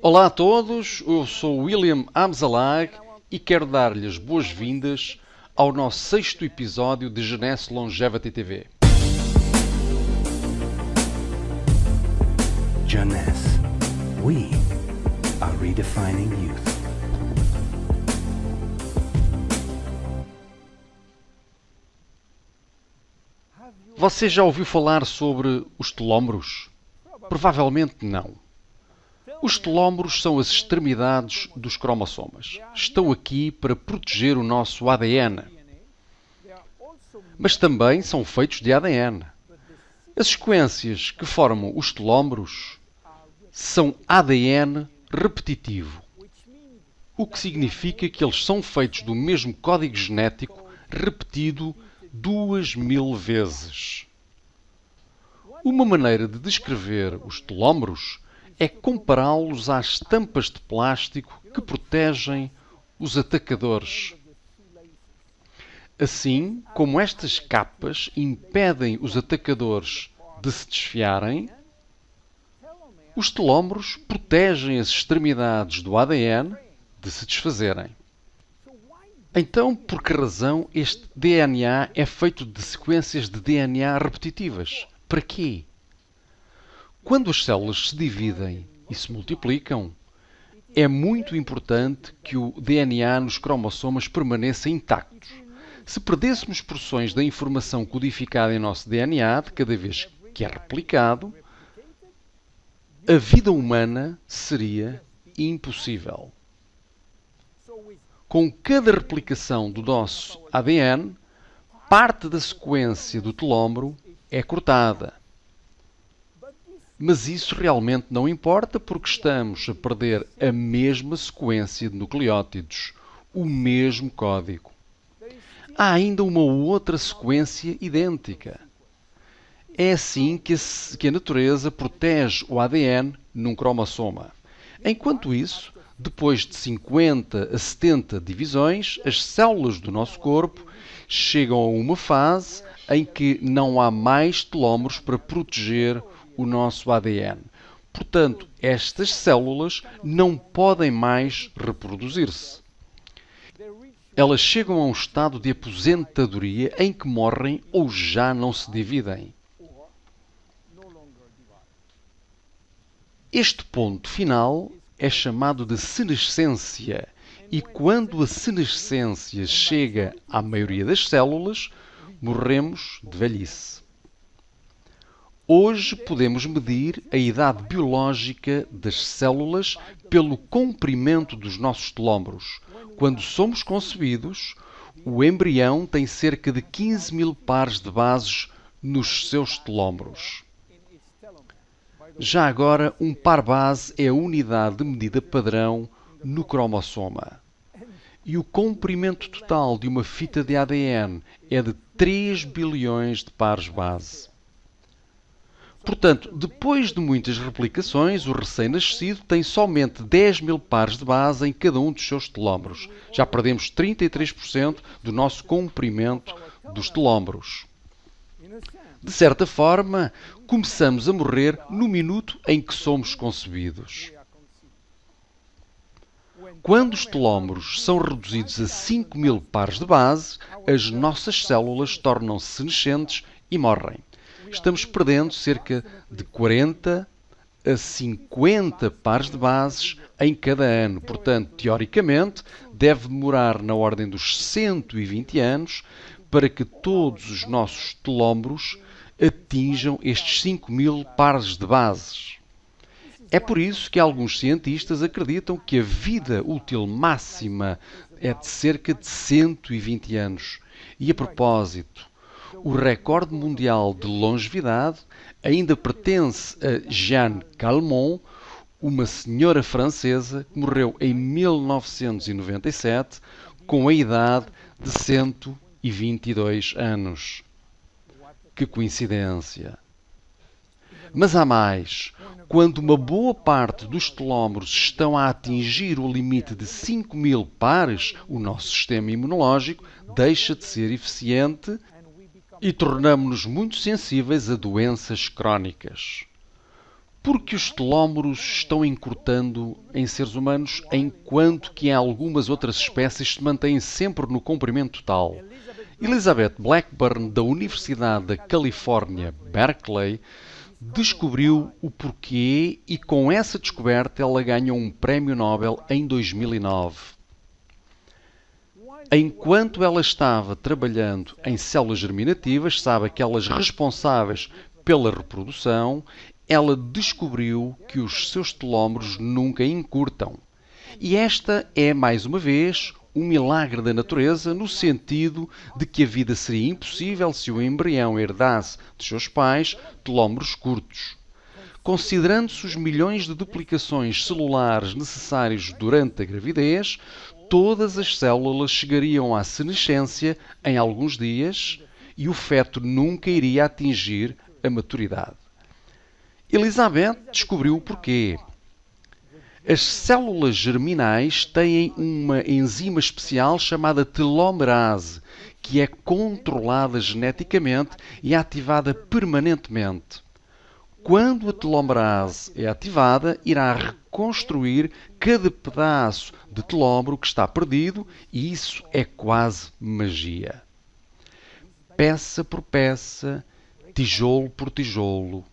Olá a todos, eu sou William Amzalag e quero dar-lhes boas-vindas ao nosso sexto episódio de Jeunesse Longevity TV. Jeunesse, we are redefining youth. Você já ouviu falar sobre os telómeros? Provavelmente não. Os telómeros são as extremidades dos cromossomas. Estão aqui para proteger o nosso ADN. Mas também são feitos de ADN. As sequências que formam os telómeros são ADN repetitivo, o que significa que eles são feitos do mesmo código genético repetido 2000 vezes. Uma maneira de descrever os telómeros é compará-los às tampas de plástico que protegem os atacadores. Assim como estas capas impedem os atacadores de se desfiarem, os telómeros protegem as extremidades do ADN de se desfazerem. Então, por que razão este DNA é feito de sequências de DNA repetitivas? Para quê? Quando as células se dividem e se multiplicam, é muito importante que o DNA nos cromossomas permaneça intacto. Se perdêssemos porções da informação codificada em nosso DNA de cada vez que é replicado, a vida humana seria impossível. Com cada replicação do nosso ADN, parte da sequência do telómero é cortada. Mas isso realmente não importa porque estamos a perder a mesma sequência de nucleótidos, o mesmo código. Há ainda uma outra sequência idêntica. É assim que a natureza protege o ADN num cromossoma. Enquanto isso, depois de 50 a 70 divisões, as células do nosso corpo chegam a uma fase em que não há mais telómeros para proteger o nosso ADN. Portanto, estas células não podem mais reproduzir-se. Elas chegam a um estado de aposentadoria em que morrem ou já não se dividem. Este ponto final é chamado de senescência e quando a senescência chega à maioria das células, morremos de velhice. Hoje podemos medir a idade biológica das células pelo comprimento dos nossos telómeros. Quando somos concebidos, o embrião tem cerca de 15.000 pares de bases nos seus telómeros. Já agora, um par base é a unidade de medida padrão no cromossoma. E o comprimento total de uma fita de ADN é de 3 bilhões de pares base. Portanto, depois de muitas replicações, o recém-nascido tem somente 10.000 pares de base em cada um dos seus telómeros. Já perdemos 33% do nosso comprimento dos telómeros. De certa forma, começamos a morrer no minuto em que somos concebidos. Quando os telómeros são reduzidos a 5.000 pares de base, as nossas células tornam-se senescentes e morrem. Estamos perdendo cerca de 40 a 50 pares de bases em cada ano. Portanto, teoricamente, deve demorar na ordem dos 120 anos para que todos os nossos telómeros atinjam estes 5.000 pares de bases. É por isso que alguns cientistas acreditam que a vida útil máxima é de cerca de 120 anos. E a propósito, o recorde mundial de longevidade ainda pertence a Jeanne Calment, uma senhora francesa que morreu em 1997 com a idade de 122 anos. Que coincidência! Mas há mais. Quando uma boa parte dos telómeros estão a atingir o limite de 5.000 pares, o nosso sistema imunológico deixa de ser eficiente e tornamo-nos muito sensíveis a doenças crónicas. Porque os telómeros estão encurtando em seres humanos, enquanto que em algumas outras espécies se mantêm sempre no comprimento total. Elizabeth Blackburn, da Universidade da Califórnia, Berkeley, descobriu o porquê e com essa descoberta ela ganhou um prémio Nobel em 2009. Enquanto ela estava trabalhando em células germinativas, sabe, aquelas responsáveis pela reprodução, ela descobriu que os seus telómeros nunca encurtam. E esta é, mais uma vez, um milagre da natureza, no sentido de que a vida seria impossível se o embrião herdasse de seus pais telómeros curtos. Considerando-se os milhões de duplicações celulares necessários durante a gravidez, todas as células chegariam à senescência em alguns dias e o feto nunca iria atingir a maturidade. Elizabeth descobriu o porquê. As células germinais têm uma enzima especial chamada telomerase, que é controlada geneticamente e ativada permanentemente. Quando a telomerase é ativada, irá reconstruir cada pedaço de telómero que está perdido e isso é quase magia. Peça por peça, tijolo por tijolo.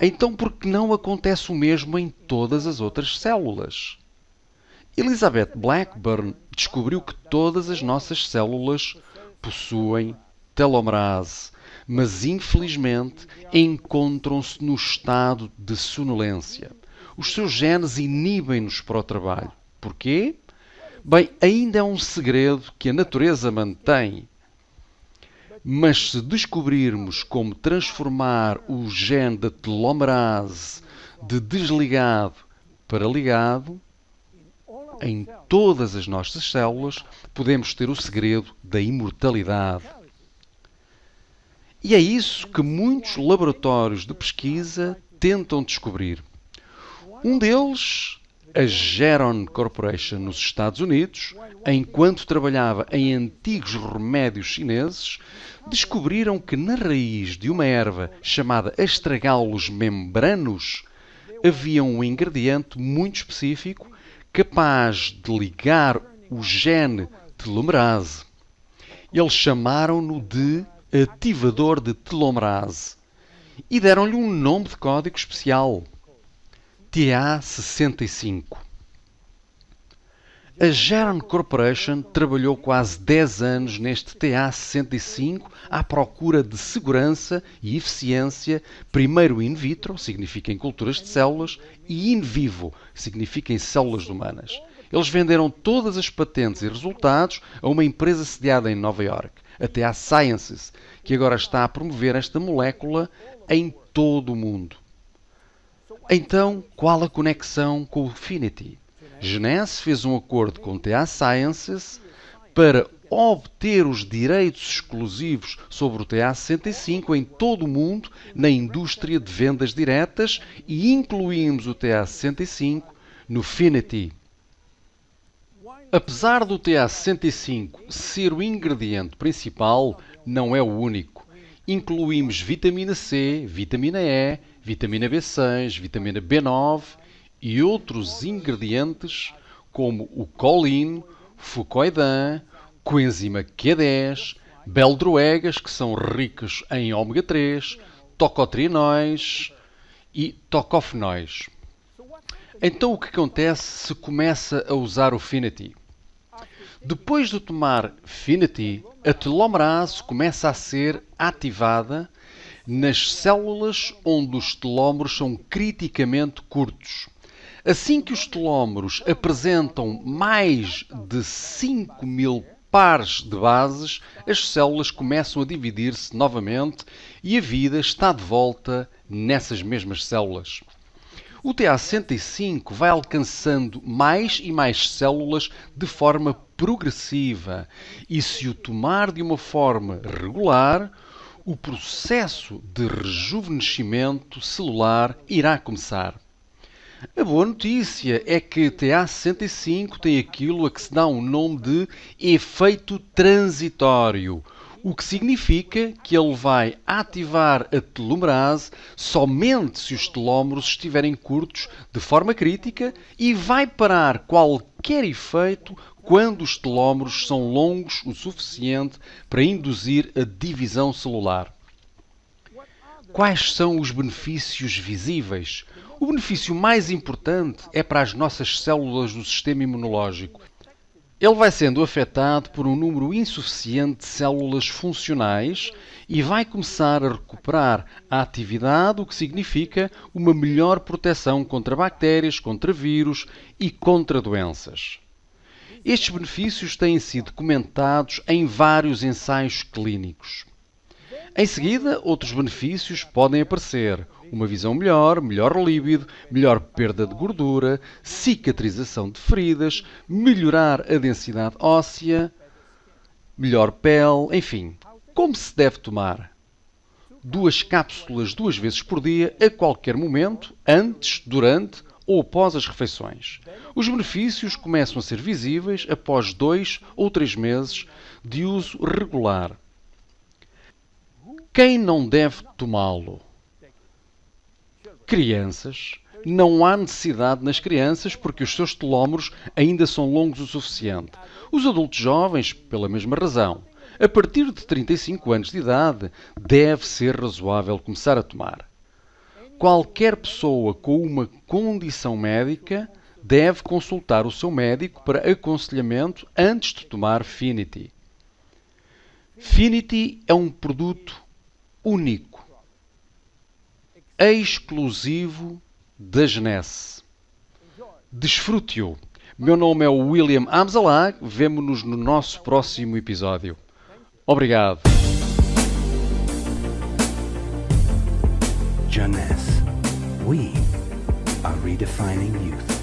Então, por que não acontece o mesmo em todas as outras células? Elizabeth Blackburn descobriu que todas as nossas células possuem telomerase, mas infelizmente encontram-se no estado de sonolência. Os seus genes inibem-nos para o trabalho. Porquê? Bem, ainda é um segredo que a natureza mantém. Mas se descobrirmos como transformar o gene da telomerase de desligado para ligado, em todas as nossas células, podemos ter o segredo da imortalidade. E é isso que muitos laboratórios de pesquisa tentam descobrir. Um deles, a Geron Corporation nos Estados Unidos, enquanto trabalhava em antigos remédios chineses, descobriram que na raiz de uma erva chamada Astragalus membranus havia um ingrediente muito específico capaz de ligar o gene telomerase. Eles chamaram-no de ativador de telomerase e deram-lhe um nome de código especial, TA65. A Geron Corporation trabalhou quase 10 anos neste TA65 à procura de segurança e eficiência, primeiro in vitro, significa em culturas de células, e in vivo, significa em células humanas. Eles venderam todas as patentes e resultados a uma empresa sediada em Nova York, a TA Sciences, que agora está a promover esta molécula em todo o mundo. Então, qual a conexão com o Finity? Genesse fez um acordo com a TA Sciences para obter os direitos exclusivos sobre o TA65 em todo o mundo na indústria de vendas diretas e incluímos o TA65 no Finity. Apesar do TA65 ser o ingrediente principal, não é o único. Incluímos vitamina C, vitamina E, vitamina B6, vitamina B9 e outros ingredientes como o colin, fucoidan, coenzima Q10, beldroegas, que são ricas em ômega 3, tocotrienóis e tocofenóis. Então o que acontece se começa a usar o Finity? Depois de tomar Finity, a telomerase começa a ser ativada nas células onde os telómeros são criticamente curtos. Assim que os telómeros apresentam mais de 5.000 pares de bases, as células começam a dividir-se novamente e a vida está de volta nessas mesmas células. O TA65 vai alcançando mais e mais células de forma progressiva e, se o tomar de uma forma regular, o processo de rejuvenescimento celular irá começar. A boa notícia é que TA65 tem aquilo a que se dá um nome de efeito transitório. o que significa que ele vai ativar a telomerase somente se os telómeros estiverem curtos de forma crítica e vai parar qualquer efeito quando os telómeros são longos o suficiente para induzir a divisão celular. Quais são os benefícios visíveis? O benefício mais importante é para as nossas células do sistema imunológico. Ele vai sendo afetado por um número insuficiente de células funcionais e vai começar a recuperar a atividade, o que significa uma melhor proteção contra bactérias, contra vírus e contra doenças. Estes benefícios têm sido documentados em vários ensaios clínicos. Em seguida, outros benefícios podem aparecer. Uma visão melhor, melhor líbido, melhor perda de gordura, cicatrização de feridas, melhorar a densidade óssea, melhor pele, enfim. Como se deve tomar? 2 cápsulas 2 vezes por dia, a qualquer momento, antes, durante ou após as refeições. Os benefícios começam a ser visíveis após 2 ou 3 meses de uso regular. Quem não deve tomá-lo? Crianças. Não há necessidade nas crianças porque os seus telómeros ainda são longos o suficiente. Os adultos jovens, pela mesma razão. A partir de 35 anos de idade, deve ser razoável começar a tomar. Qualquer pessoa com uma condição médica deve consultar o seu médico para aconselhamento antes de tomar Finity. Finity é um produto único, exclusivo da Genesse. Desfrute-o. Meu nome é William Amzalag. Vemo-nos no nosso próximo episódio. Obrigado. Jeunesse. We are redefining youth.